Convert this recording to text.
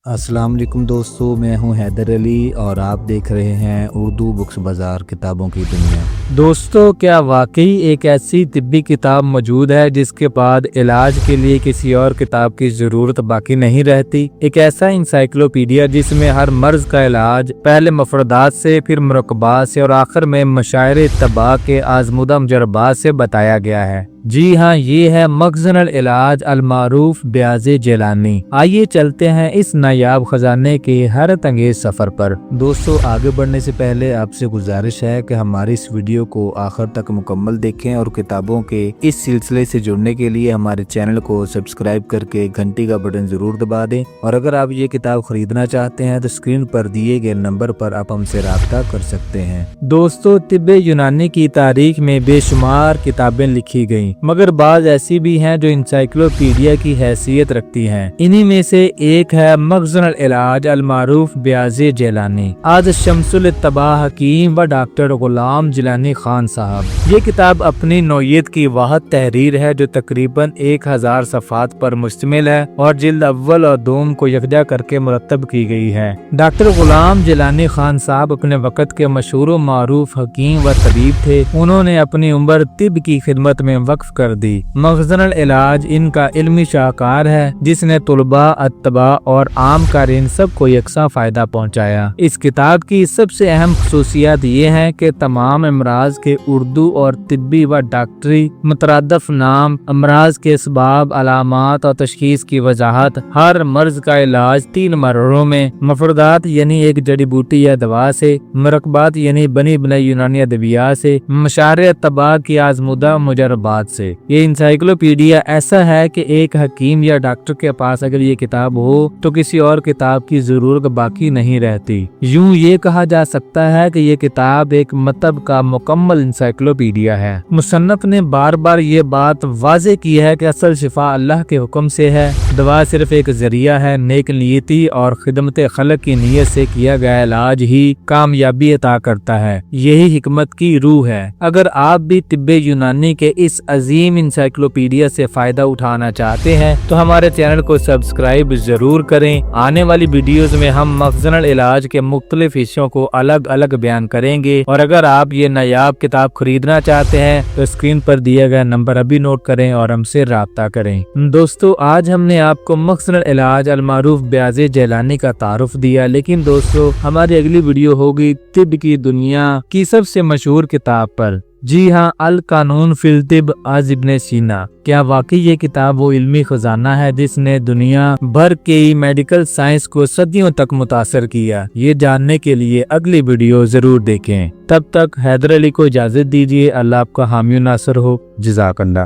अस्सलाम वालेकुम दोस्तों, मैं हूं हैदर अली और आप देख रहे हैं उर्दू बुक्स बाज़ार किताबों की दुनिया। दोस्तों, क्या वाकई एक ऐसी तिब्बी किताब मौजूद है जिसके बाद इलाज के लिए किसी और किताब की ज़रूरत बाकी नहीं रहती? एक ऐसा इंसाइक्लोपीडिया जिसमें हर मर्ज का इलाज पहले मफरदात से, फिर मुरक्कबात से और आखिर में मशायर तबा के आजमुदा मुजरबात से बताया गया है। जी हाँ, ये है मखज़नुल इलाज अल-मारूफ ब्याज़े जिलानी। आइए चलते हैं इस नायाब खजाने के हैरत अंगेज सफर पर। दोस्तों, आगे बढ़ने से पहले आपसे गुजारिश है कि हमारी इस वीडियो को आखिर तक मुकम्मल देखें और किताबों के इस सिलसिले से जुड़ने के लिए हमारे चैनल को सब्सक्राइब करके घंटी का बटन जरूर दबा दें। और अगर आप ये किताब खरीदना चाहते हैं तो स्क्रीन पर दिए गए नंबर पर आप हमसे राब्ता कर सकते हैं। दोस्तों, तिब्बे यूनानी की तारीख में बेशुमार किताबें लिखी गयी, मगर बाज ऐसी भी हैं जो इंसाइक्लोपीडिया की हैसियत रखती हैं। इन्हीं में से एक है मखज़नुल इलाज अल-मारूफ ब्याज़े जिलानी, आज शम्सुल तबा हकीम व डॉक्टर गुलाम जिलानी खान साहब। ये किताब अपनी नौयत की वाहिद तहरीर है जो तकरीबन 1000 सफ़ात पर मुश्तमिल है और जिल्द अव्वल और दोम को यकजा करके मुरतब की गई है। डॉक्टर गुलाम जिलानी खान साहब अपने वक़्त के मशहूर व मारूफ हकीम व तबीब थे। उन्होंने अपनी उम्र तिब की खिदमत में वक्फ कर दी। मखज़नुल इलाज इनका इल्मी शाहकार है जिसने तुलबा, अत्तबा और आम कारीन सबको यकसा फायदा पहुंचाया। इस किताब की सबसे अहम खसूसियत ये है कि तमाम अमराज के उर्दू और तिब्बी व डॉक्टरी मुतरादफ नाम, अमराज के असबाब, अलामात और तशखीस की वजाहत, हर मर्ज का इलाज 3 मरहलों में, मफरदात यानी एक जड़ी बूटी या दवा से, मुरक्कबात यानी बनी बनाई यूनानी अदवियात से, मशायर तबा की आजमुदा मुजरबात से। ये इंसाइक्लोपीडिया ऐसा है कि एक हकीम या डॉक्टर के पास अगर ये किताब हो तो किसी और किताब की जरूरत बाकी नहीं रहती। यूं ये कहा जा सकता है कि ये किताब एक मतलब का मुकम्मल इंसाइक्लोपीडिया है। मुसन्नफ ने बार बार ये बात वाज़े की है कि असल शिफा अल्लाह के हुक्म से है, दवा सिर्फ एक जरिया है। नेक नीयती और खिदमत खलक की नीयत से किया गया इलाज ही कामयाबी अता करता है। यही हिकमत की रूह है। अगर आप भी तिब्बे यूनानी के इस अजीम इंसाइक्लोपीडिया से फायदा उठाना चाहते हैं तो हमारे चैनल को सब्सक्राइब जरूर करें। आने वाली वीडियोस में हम मखज़नुल इलाज के मुख्तलिफ हिस्सों को अलग अलग बयान करेंगे। और अगर आप ये नायाब किताब खरीदना चाहते हैं तो स्क्रीन पर दिया गया नंबर अभी नोट करें और हमसे राब्ता करें। दोस्तों, आज हमने आपको मखज़नुल इलाज अल-मारूफ ब्याज़े जिलानी का तारुफ दिया, लेकिन दोस्तों हमारी अगली वीडियो होगी तिब की दुनिया की सबसे मशहूर किताब पर। जी हाँ, अल कानून फिल तिब आज इब्ने सीना। क्या वाकई ये किताब वो इल्मी खजाना है जिसने दुनिया भर के मेडिकल साइंस को सदियों तक मुतासर किया? ये जानने के लिए अगली वीडियो जरूर देखें। तब तक हैदर अली को इजाजत दीजिए। अल्लाह आपका हामी नासर हो। जज़ाकल्लाह।